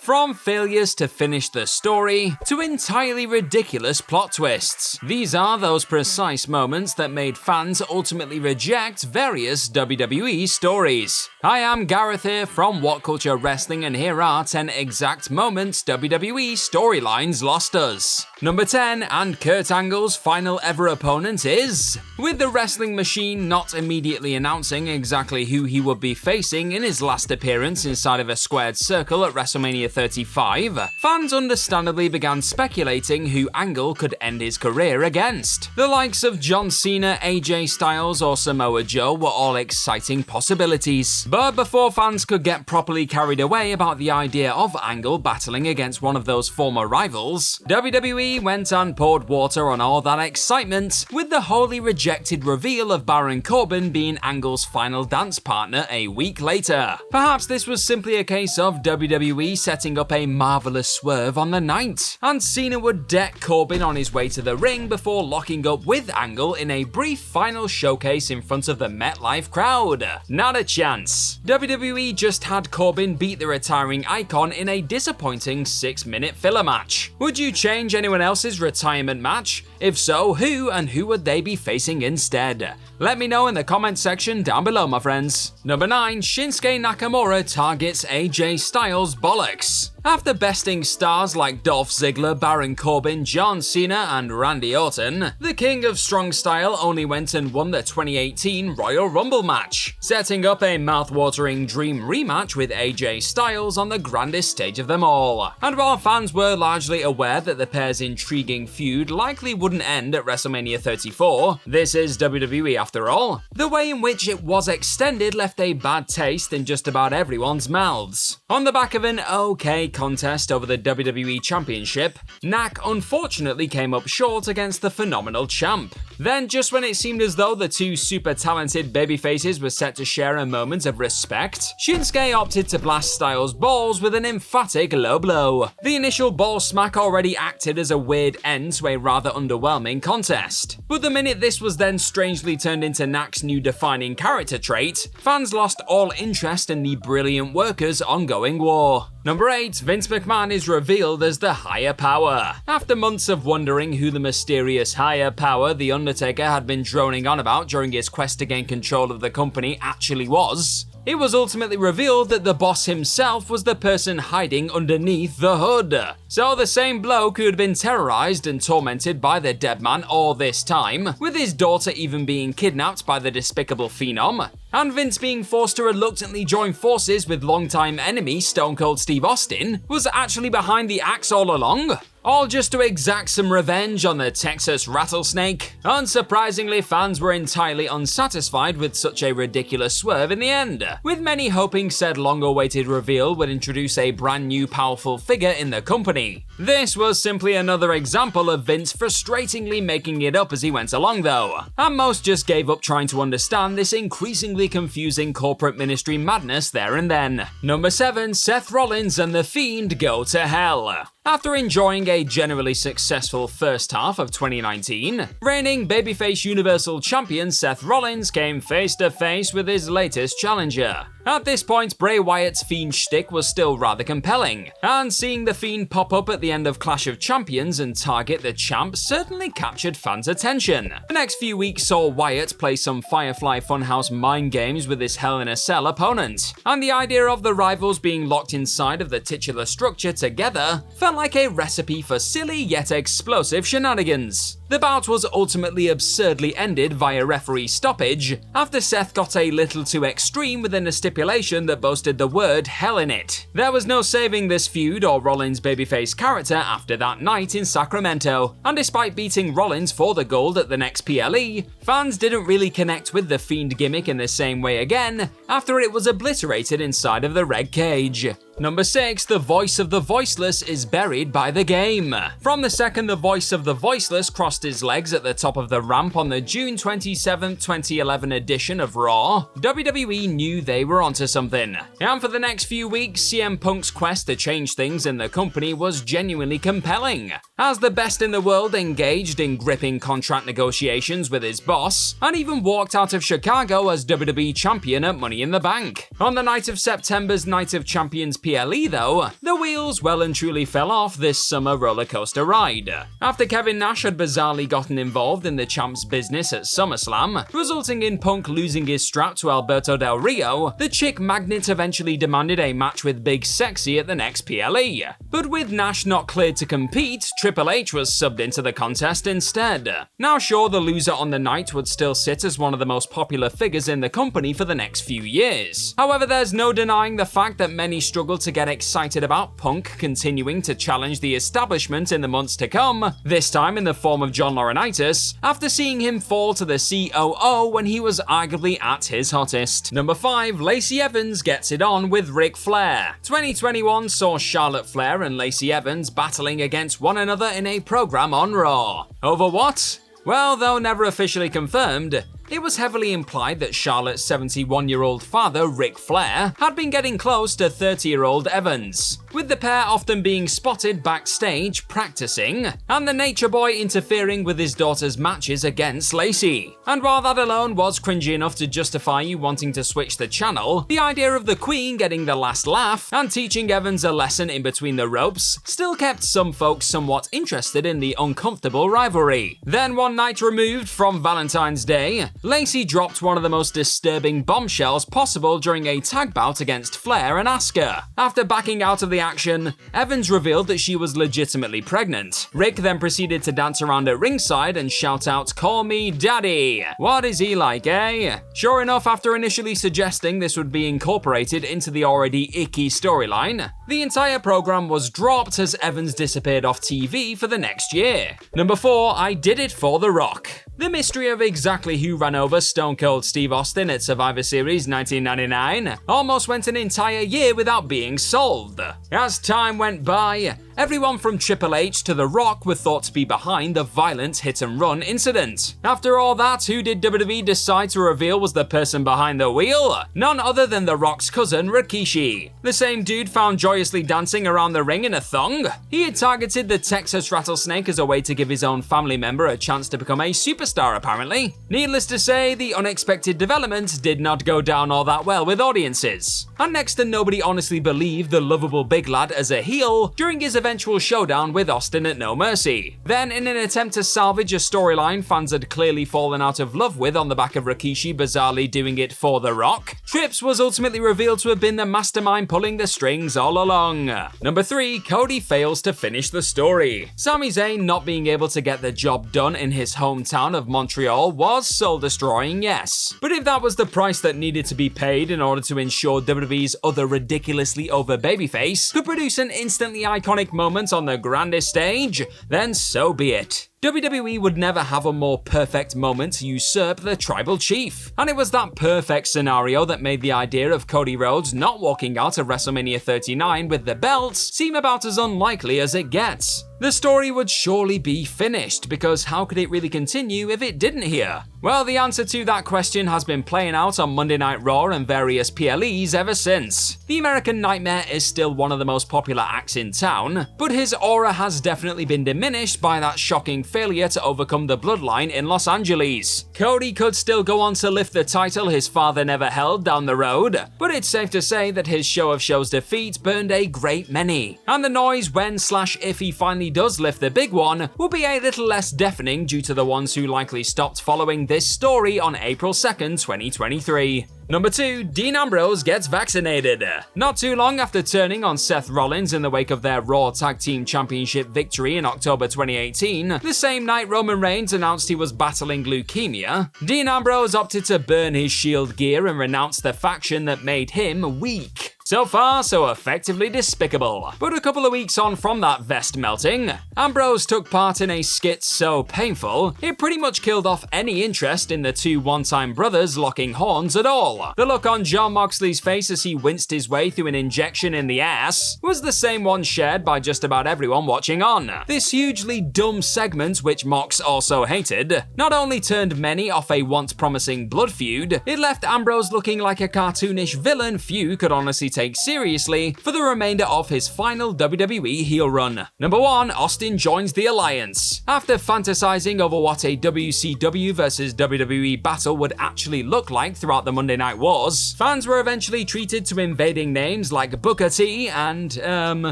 From failures to finish the story, to entirely ridiculous plot twists. These are those precise moments that made fans ultimately reject various WWE stories. I am Gareth here from What Culture Wrestling, and here are 10 exact moments WWE storylines lost us. Number 10, and Kurt Angle's final ever opponent is... With the wrestling machine not immediately announcing exactly who he would be facing in his last appearance inside of a squared circle at WrestleMania 35, fans understandably began speculating who Angle could end his career against. The likes of John Cena, AJ Styles, or Samoa Joe were all exciting possibilities. But before fans could get properly carried away about the idea of Angle battling against one of those former rivals, WWE went and poured water on all that excitement with the wholly rejected reveal of Baron Corbin being Angle's final dance partner a week later. Perhaps this was simply a case of WWE setting up a marvelous swerve on the night, and Cena would deck Corbin on his way to the ring before locking up with Angle in a brief final showcase in front of the MetLife crowd. Not a chance. WWE just had Corbin beat the retiring icon in a disappointing 6-minute filler match. Would you change anyone else's retirement match? If so, who and who would they be facing instead? Let me know in the comment section down below, my friends. Number 9, Shinsuke Nakamura targets AJ Styles bollocks. After besting stars like Dolph Ziggler, Baron Corbin, John Cena, and Randy Orton, the King of Strong Style only went and won the 2018 Royal Rumble match, setting up a mouth-watering dream rematch with AJ Styles on the grandest stage of them all. And while fans were largely aware that the pair's intriguing feud likely wouldn't end at WrestleMania 34, this is WWE after all, the way in which it was extended left a bad taste in just about everyone's mouths. On the back of an okay contest over the WWE Championship, Nak unfortunately came up short against the phenomenal champ. Then, just when it seemed as though the two super talented babyfaces were set to share a moment of respect, Shinsuke opted to blast Styles' balls with an emphatic low blow. The initial ball smack already acted as a weird end to a rather underwhelming contest, but the minute this was then strangely turned into Nak's new defining character trait, fans lost all interest in the brilliant workers' ongoing war. Number 8, Vince McMahon is revealed as the higher power. After months of wondering who the mysterious higher power The Undertaker had been droning on about during his quest to gain control of the company actually was, it was ultimately revealed that the boss himself was the person hiding underneath the hood. So the same bloke who had been terrorized and tormented by the dead man all this time, with his daughter even being kidnapped by the despicable Phenom, and Vince being forced to reluctantly join forces with longtime enemy Stone Cold Steve Austin, was actually behind the axe all along. All just to exact some revenge on the Texas Rattlesnake. Unsurprisingly, fans were entirely unsatisfied with such a ridiculous swerve in the end, with many hoping said long-awaited reveal would introduce a brand new powerful figure in the company. This was simply another example of Vince frustratingly making it up as he went along though, and most just gave up trying to understand this increasingly confusing corporate ministry madness there and then. Number 7, Seth Rollins and The Fiend go to hell. After enjoying a generally successful first half of 2019, reigning babyface Universal Champion Seth Rollins came face to face with his latest challenger. At this point, Bray Wyatt's Fiend shtick was still rather compelling, and seeing the Fiend pop up at the end of Clash of Champions and target the champ certainly captured fans' attention. The next few weeks saw Wyatt play some Firefly Funhouse mind games with his Hell in a Cell opponent, and the idea of the rivals being locked inside of the titular structure together felt like a recipe for silly yet explosive shenanigans. The bout was ultimately absurdly ended via referee stoppage after Seth got a little too extreme within a stipulation that boasted the word hell in it. There was no saving this feud or Rollins' babyface character after that night in Sacramento, and despite beating Rollins for the gold at the next PLE, fans didn't really connect with the Fiend gimmick in the same way again after it was obliterated inside of the red cage. Number 6, the voice of the Voiceless is buried by the game. From the second the voice of the Voiceless crossed lost his legs at the top of the ramp on the June 27, 2011 edition of Raw, WWE knew they were onto something. And for the next few weeks, CM Punk's quest to change things in the company was genuinely compelling, as the best in the world engaged in gripping contract negotiations with his boss, and even walked out of Chicago as WWE champion at Money in the Bank. On the night of September's Night of Champions PLE though, the wheels well and truly fell off this summer rollercoaster ride. After Kevin Nash had bizarrely gotten involved in the champ's business at SummerSlam, resulting in Punk losing his strap to Alberto Del Rio, the chick magnet eventually demanded a match with Big Sexy at the next PLE. But with Nash not cleared to compete, Triple H was subbed into the contest instead. Now sure, the loser on the night would still sit as one of the most popular figures in the company for the next few years. However, there's no denying the fact that many struggle to get excited about Punk continuing to challenge the establishment in the months to come, this time in the form of John Laurinaitis, after seeing him fall to the COO when he was arguably at his hottest. Number 5, Lacey Evans gets it on with Ric Flair. 2021 saw Charlotte Flair and Lacey Evans battling against one another in a program on Raw. Over what? Well, though never officially confirmed, it was heavily implied that Charlotte's 71-year-old father, Ric Flair, had been getting close to 30-year-old Evans, with the pair often being spotted backstage practicing, and the Nature Boy interfering with his daughter's matches against Lacey. And while that alone was cringy enough to justify you wanting to switch the channel, the idea of the Queen getting the last laugh and teaching Evans a lesson in between the ropes still kept some folks somewhat interested in the uncomfortable rivalry. Then one night removed from Valentine's Day, Lacey dropped one of the most disturbing bombshells possible during a tag bout against Flair and Asuka. After backing out of the action, Evans revealed that she was legitimately pregnant. Rick then proceeded to dance around at ringside and shout out, "Call me daddy." What is he like, eh? Sure enough, after initially suggesting this would be incorporated into the already icky storyline, the entire program was dropped as Evans disappeared off TV for the next year. Number 4, I did it for The Rock. The mystery of exactly who ran over Stone Cold Steve Austin at Survivor Series 1999 almost went an entire year without being solved. As time went by, everyone from Triple H to The Rock were thought to be behind the violent hit-and-run incident. After all that, who did WWE decide to reveal was the person behind the wheel? None other than The Rock's cousin, Rikishi. The same dude found joyously dancing around the ring in a thong? He had targeted the Texas Rattlesnake as a way to give his own family member a chance to become a superstar, apparently. Needless to say, the unexpected development did not go down all that well with audiences. And next to nobody honestly believed the lovable big lad as a heel during his eventual showdown with Austin at No Mercy. Then, in an attempt to salvage a storyline fans had clearly fallen out of love with on the back of Rikishi bizarrely doing it for The Rock, Trips was ultimately revealed to have been the mastermind pulling the strings all along. Number 3, Cody fails to finish the story. Sami Zayn not being able to get the job done in his hometown of Montreal was soul-destroying, yes. But if that was the price that needed to be paid in order to ensure WWE's other ridiculously over babyface could produce an instantly iconic moment on the grandest stage, then so be it. WWE would never have a more perfect moment to usurp the tribal chief. And it was that perfect scenario that made the idea of Cody Rhodes not walking out of WrestleMania 39 with the belts seem about as unlikely as it gets. The story would surely be finished, because how could it really continue if it didn't here? Well, the answer to that question has been playing out on Monday Night Raw and various PLEs ever since. The American Nightmare is still one of the most popular acts in town, but his aura has definitely been diminished by that shocking failure to overcome the bloodline in Los Angeles. Cody could still go on to lift the title his father never held down the road, but it's safe to say that his show of shows defeat burned a great many. And the noise when/if he finally does lift the big one will be a little less deafening due to the ones who likely stopped following this story on April 2nd, 2023. Number 2, Dean Ambrose gets vaccinated. Not too long after turning on Seth Rollins in the wake of their Raw Tag Team Championship victory in October 2018, the same night Roman Reigns announced he was battling leukemia, Dean Ambrose opted to burn his Shield gear and renounce the faction that made him weak. So far, so effectively despicable. But a couple of weeks on from that vest melting, Ambrose took part in a skit so painful, it pretty much killed off any interest in the two one-time brothers locking horns at all. The look on Jon Moxley's face as he winced his way through an injection in the ass was the same one shared by just about everyone watching on. This hugely dumb segment, which Mox also hated, not only turned many off a once promising blood feud, it left Ambrose looking like a cartoonish villain few could honestly take seriously for the remainder of his final WWE heel run. Number 1, Austin joins the Alliance. After fantasizing over what a WCW versus WWE battle would actually look like throughout the Monday Night Wars, fans were eventually treated to invading names like Booker T and,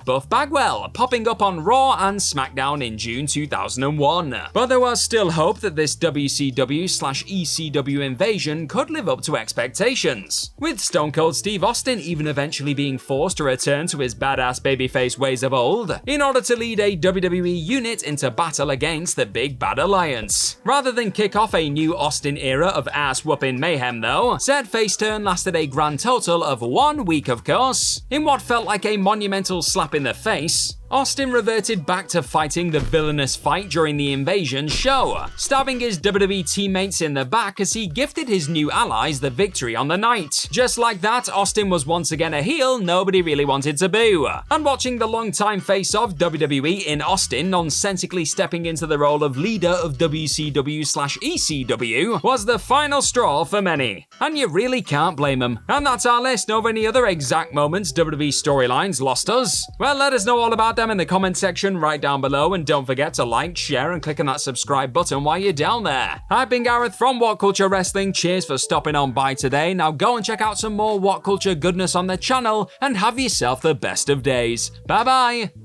Buff Bagwell, popping up on Raw and SmackDown in June 2001. But there was still hope that this WCW/ECW invasion could live up to expectations, with Stone Cold Steve Austin even eventually being forced to return to his badass babyface ways of old in order to lead a WWE unit into battle against the Big Bad Alliance. Rather than kick off a new Austin era of ass-whooping mayhem though, said face turn lasted a grand total of 1 week of course. In what felt like a monumental slap in the face, Austin reverted back to fighting the villainous fight during the Invasion show, stabbing his WWE teammates in the back as he gifted his new allies the victory on the night. Just like that, Austin was once again a heel nobody really wanted to boo. And watching the longtime face of WWE in Austin nonsensically stepping into the role of leader of WCW/ECW was the final straw for many. And you really can't blame him. And that's our list of any other exact moments WWE storylines lost us. Well, let us know all about them in the comment section right down below, and don't forget to like, share, and click on that subscribe button while you're down there. I've been Gareth from What Culture Wrestling. Cheers for stopping on by today. Now go and check out some more What Culture goodness on the channel and have yourself the best of days. Bye bye!